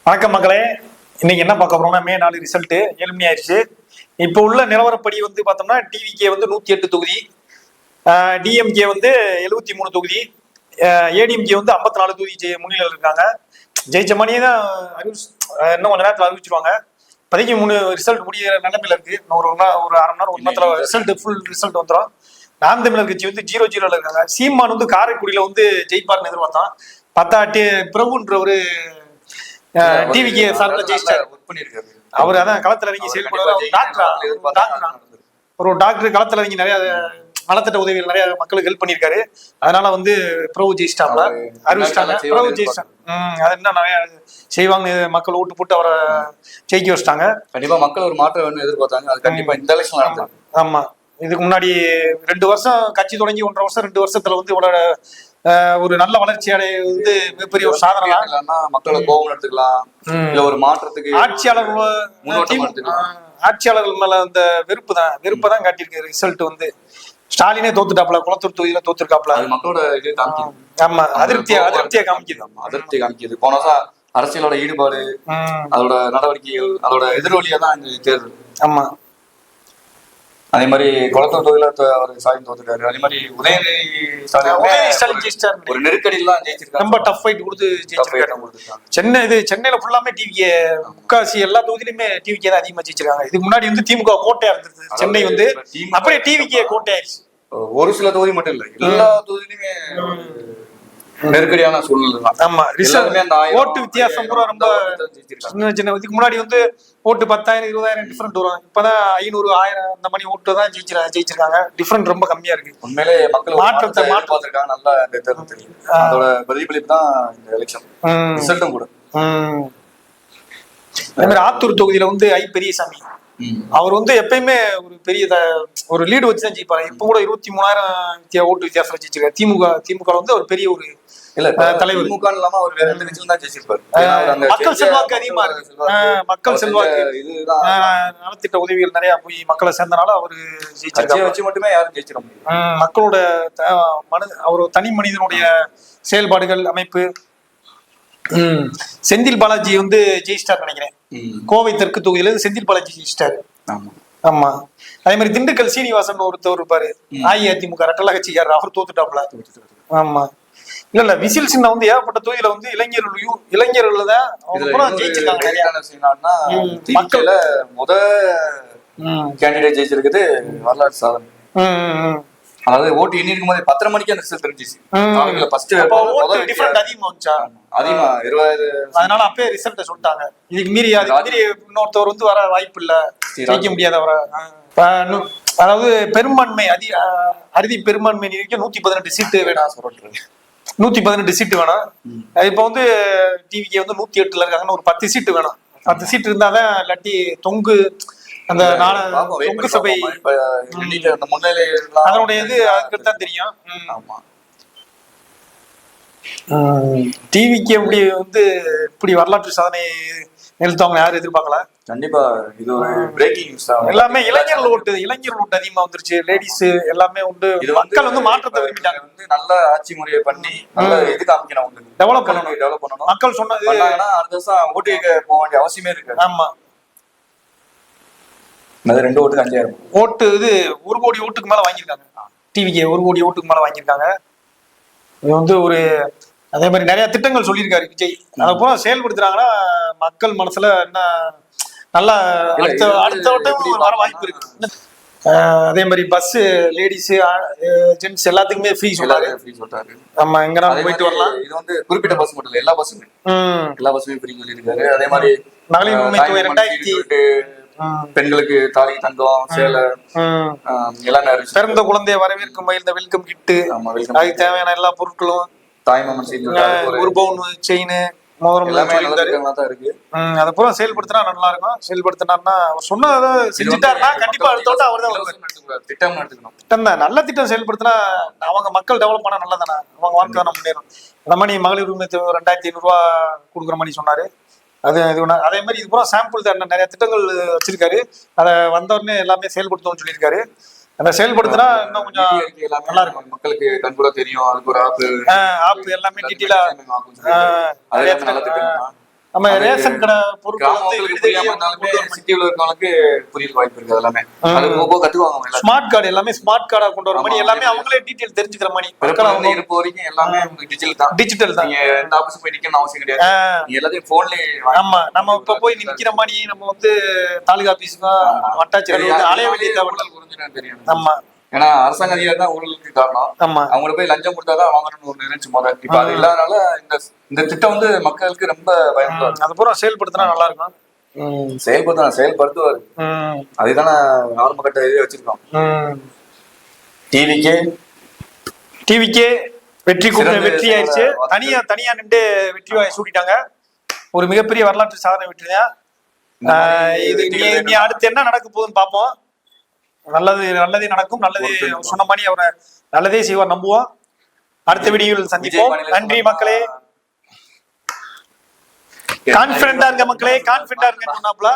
வணக்கம் மக்களே. இன்னைக்கு என்ன பார்க்க போறோம்னா மே 4 ரிசல்ட் 7 மணி ஆயிடுச்சு. இப்போ உள்ள நிலவரப்படி வந்து பார்த்தோம்னா டிவிகே வந்து 108 தொகுதி, டிஎம்கே வந்து 73 தொகுதி, ஏடிஎம்கே வந்து 54 தொகுதி முன்னிலையில் இருக்காங்க. ஜெயிச்ச மணியே தான் இன்னும் கொஞ்ச நேரத்தில் அறிவிச்சிருவாங்க. இப்போதைக்கு 3 ரிசல்ட் முடிய நிலைமையில இருக்கு. ஒரு அரை மணி நேரம் ஒரு நேரத்தில் ரிசல்ட் ஃபுல் ரிசல்ட் வந்துடும். நாம் தமிழர் கட்சி வந்து 0-0 இருக்காங்க. சீமான் வந்து காரைக்குடியில வந்து ஜெயிப்பார்னு எதிர்பார்த்தான். பார்த்தா பிரபுன்ற ஒரு டிவிக்கு சார்பில் ஜெயிச்சார். அவர் அதான் களத்துல இறங்கி செயல்படுவார். ஒரு டாக்டர் களத்துல இறங்கி நிறைய நலத்திட்ட உதவிகள் நிறைய மக்களுக்கு ஹெல்ப் பண்ணியிருக்காரு. அதனால வந்து பிரபு ஜெயிச்சிட்டாப்ல அறிவிச்சிட்டாங்க. பிரபு ஜெயிச்சிட்டாங்க. அது என்ன நிறைய செய்வாங்க, மக்கள் ஓட்டு போட்டு அவரை ஜெயிக்க வச்சிட்டாங்க. கண்டிப்பா மக்கள் ஒரு மாற்றம் வேணும்னு எதிர்பார்த்தாங்க. அது கண்டிப்பா இந்த எலெக்ஷன் நடந்தது. ஆமா, இதுக்கு முன்னாடி 2 வருஷம் கட்சி தொடங்கி 1.5 வருஷம் 2 வருஷத்துல வந்து இவரோட ஒரு நல்ல வளர்ச்சி அடைய வந்து மிகப்பெரிய ஒரு சாதனை. மக்களை கோபம் எடுத்துக்கலாம், இல்ல ஒரு மாற்றத்துக்கு ஆட்சியாளர்கள் மேல அந்த வெறுப்பை தான் காட்டியிருக்கு. ரிசல்ட் வந்து ஸ்டாலினே தோத்துட்டாப்ல, குளத்தூர் தொகுதியில தோத்துருக்காப்ல. மக்களோட இது காமிக்குது. ஆமா, அதிருப்தியை காமிக்குது. போன அரசியலோட ஈடுபாடு, அதோட நடவடிக்கைகள், அதோட எதிரொலியா தான் இந்த தேர்தல். ஆமா, அதே மாதிரி குளத்தூர் தொகுதியில அவர் ஸ்டாலின் தோத்துட்டாரு. அதே மாதிரி உதயநிதி ஸ்டாலின் ஒரு நெருக்கடியெல்லாம் ஜெயிச்சிருக்காரு. ரொம்ப டஃப் ஃபைட் கொடுத்து ஜெயிச்சிருக்காரு. சென்னையில ஃபுல்லாமே டிவிகே, முக்காசி எல்லா தொகுதியிலுமே டிவிகே தான் அதிகமா ஜெயிச்சிருக்காங்க. இதுக்கு முன்னாடி வந்து திமுக கோட்டையா இருந்தது. சென்னை வந்து அப்படியே டிவிகே கோட்டையாயிருச்சு. ஒரு சில தொகுதி மட்டும் இல்ல, எல்லா தொகுதியிலுமே நெருக்கடியான சூழ்நிலை தான். ஆமா, ஓட்டு வித்தியாசம் கூட ரொம்ப சின்ன. இதுக்கு முன்னாடி வந்து ஓட்டு 10,000 20,000 டிஃபரெண்ட் வரும். இப்பதான் 500 1000 அந்த மாதிரி ஓட்டு தான் ஜெயிச்சிருக்காங்க. டிஃபரெண்ட் ரொம்ப கம்மியா இருக்கு. உண்மையிலே மக்கள் மாற்றத்தை பார்த்திருக்காங்க. நல்லா இந்த தேர்தல் தெரியும். அதோட பிரதிபலிப்பு தான் இந்த எலெக்ஷன் ரிசல்ட்டும் கூட. அதே மாதிரி ஆத்தூர் தொகுதியில வந்து பெரியசாமி அவர் வந்து எப்பயுமே ஒரு பெரிய ஒரு லீடு வச்சுதான் ஜெயிப்பாரு. இப்ப கூட 23,000 ஓட்டு வித்தியாசம் ஜெயிச்சிருக்காரு. திமுக வந்து ஒரு பெரிய ஒரு தலைவர். திமுக இல்லாம அவர் வேற எந்த கட்சியிலும் தான் ஜெயிச்சிருப்பாரு. மக்கள் செல்வாக்கு அதிகமா இருக்கு. மக்கள் செல்வாக்கு, நலத்திட்ட உதவிகள் நிறைய போய் மக்களை சேர்ந்தனால அவரு ஜெயிச்சிருக்காரு. வச்சு மட்டுமே யாரும் ஜெயிச்சிட முடியும். மக்களோட அவர் தனி மனிதனுடைய செயல்பாடுகள், அமைப்பு. செந்தில் பாலாஜி வந்து ஜெயிச்சிட்டார் நினைக்கிறேன். கோவை தெற்கு தொகுதியில செந்தில் பாலாஜி ஜெயிச்சிட்டாரு. ஆமா, அதே மாதிரி திண்டுக்கல் சீனிவாசன் ஒருத்தர் இருப்பாரு, அஇஅதிமுக ரெட்டல கட்சிக்காரர், அவர் தோத்துட்டாப்ல. ஆமா, இல்ல விசில் சின்ன வந்து ஏகப்பட்ட தொகுதியில வந்து இளைஞர்கள் தான் ஜெயிச்சிருக்காங்க. மக்கள் கேண்டிடேட் ஜெயிச்சிருக்குது வரலாற்று சாதனை. அதாவது ஓட்டு எண்ணி இருக்கும் போது 10:30 மணிக்கு அந்த ரிசல்ட் தெரிஞ்சிச்சு. அதிகமா 20. அதனால அப்பயே ரிசல்ட் சொல்லிட்டாங்க. இதுக்கு மீறி இன்னொருத்தவர் வந்து வர வாய்ப்பு இல்ல, ஜெயிக்க முடியாத வர. அதாவது பெரும்பான்மை அறுதி பெரும்பான்மை வரைக்கும் 118 சீட்டு வேணாம் சொல்றேன். 118 சீட்டு வேணாம். இப்ப வந்து டிவிக்கு வந்து 108ல இருக்காங்கன்னு ஒரு 10 சீட்டு வேணும். 10 சீட்டு இருந்தாதான் இல்லாட்டி தொங்கு அந்த தொங்கு சபை அதனுடைய இது அதுக்கு தான் தெரியும். டிவிக்கு எப்படி வந்து இப்படி வரலாற்று சாதனை நிகழ்த்தவங்க யாரும் எதிர்பார்க்கல. கண்டிப்பா இது ஒரு பிரேக்கிங் நியூஸ் தான். எல்லாமே இளைஞர்கள் ஓட்டு அதிகமா வந்துருச்சு. லேடிஸ் எல்லாமே உண்டு. மக்கள் வந்து மாற்றத்தை விரும்பிட்டாங்க. வந்து நல்ல ஆட்சி முறையை பண்ணி நல்ல இது காமிக்கணும், டெவலப் பண்ணணும். மக்கள் சொன்னது அடுத்த வருஷம் ஓட்டு போக வேண்டிய அவசியமே இருக்கு. ஆமா, 2 ஓட்டுக்கு 5,000 ஓட்டு. இது 1 கோடி ஓட்டுக்கு மேல வாங்கியிருக்காங்க. டிவிக்கு 1 கோடி ஓட்டுக்கு மேல வாங்கியிருக்காங்க. இது வந்து ஒரு அதே மாதிரி நிறைய திட்டங்கள் சொல்லியிருக்காரு விஜய். அதை பூரா செயல்படுத்துறாங்கன்னா மக்கள் மனசுல என்ன நல்லா அடுத்த வட்டம் வர வாய்ப்பு இருக்கு. அதே மாதிரி பஸ் லேடிஸ் ஜென்ட்ஸ் எல்லாத்துக்குமே ஃப்ரீ சொல்றாரு. நம்ம எங்கன்னா போயிட்டு வரலாம். இது வந்து குறிப்பிட்ட பஸ் மட்டும் இல்ல, எல்லா பஸ்ஸுமே ஃப்ரீ சொல்லியிருக்காரு. அதே மாதிரி மகளிர் உரிமை தொகை 2000, பெண்களுக்கு தாலி, தங்கம், சேலை, பிறந்த குழந்தைய வரவேற்கும் மகிழ்ந்த வெல்கம் கிட்டு, அதுக்கு தேவையான எல்லா பொருட்களும், தாய்மாமன் ஒரு பவுன் செயின், மோதிரம் எல்லாமே இருக்கு. அதை பூரா செயல்படுத்தினா நல்லா இருக்கும். செயல்படுத்தினார்னா சொன்னதை செஞ்சுட்டாருன்னா கண்டிப்பா அடுத்த விட்டு அவர் தான் திட்டம் தான். நல்ல திட்டம் செயல்படுத்தினா அவங்க மக்கள் டெவலப் பண்ணா நல்லதானே, அவங்க வாழ்க்கை தானே முன்னேறும். அந்த மாதிரி மகளிர் உரிமை 2,500 ரூபா கொடுக்குற மாதிரி சொன்னாரு. அது அதே மாதிரி இது பூரா சாம்பிள் தான். நிறைய திட்டங்கள் வச்சிருக்காரு. அதை வந்தவொடனே எல்லாமே செயல்படுத்தணும்னு சொல்லியிருக்காரு. அதை செயல்படுத்தினா இன்னும் கொஞ்சம் நல்லா இருக்கும். மக்களுக்கு கண் கூட தெரியும். அதுக்கு ஒரு ஆப் எல்லாமே டீட்டெயிலா நம்ம ரேஷன் கடை பொருட்கள் வந்து கிராமங்களுக்கு புரியாம இருந்தாலுமே சிட்டியில இருக்கவங்களுக்கு புரிய வாய்ப்பு இருக்கு. எல்லாமே அது போக கத்துக்குவாங்க. ஸ்மார்ட் கார்டு எல்லாமே ஸ்மார்ட் கார்டா கொண்டு வர மாதிரி எல்லாமே அவங்களே டீடைல் தெரிஞ்சுக்கிற மாதிரி இருப்ப வரைக்கும் எல்லாமே டிஜிட்டல் தான். நீங்க எந்த ஆபீஸ் போய் நிக்கணும் அவசியம் கிடையாது. நீங்க எல்லாத்தையும் போன்லயே. ஆமா, நம்ம இப்ப போய் நிக்கிற மாதிரி நம்ம வந்து தாலுகா ஆபீஸ்க்கு வட்டாட்சியர் அலைய வேண்டிய தேவை தெரியும். ஆமா, ஏன்னா அரசாங்க அதிகாரி தான் ஊழலுக்கு காரணம். ஆமா, அவங்கள போய் லஞ்சம் கொடுத்தாதான் வாங்கணும்னு ஒரு இருந்துச்சு முதல். இப்ப அது இல்லாதனால இந்த திட்டம் வந்து மக்களுக்கு ரொம்ப பயன்படும். அது பூரா செயல்படுத்தினா நல்லா இருக்கும். செயல்படுத்துவாரு. அதுதானே ஆரம்ப கட்ட இதே வச்சிருக்கோம். டிவிக்கே வெற்றி வெற்றி ஆயிடுச்சு. தனியா நின்று வெற்றி சூட்டிட்டாங்க. ஒரு மிகப்பெரிய வரலாற்று சாதனை வெற்றிதான் இது. நீ அடுத்து என்ன நடக்க போகுதுன்னு பார்ப்போம். நல்லதே நடக்கும். நல்லதே சொன்ன மாதிரி அவரை நல்லதே செய்வார், நம்புவோம். அடுத்த வீடியோவில் சந்திப்போம். நன்றி மக்களே. கான்பிடண்டா இருக்க மக்களே, கான்பிடண்டா இருக்க சொன்னாப்ல.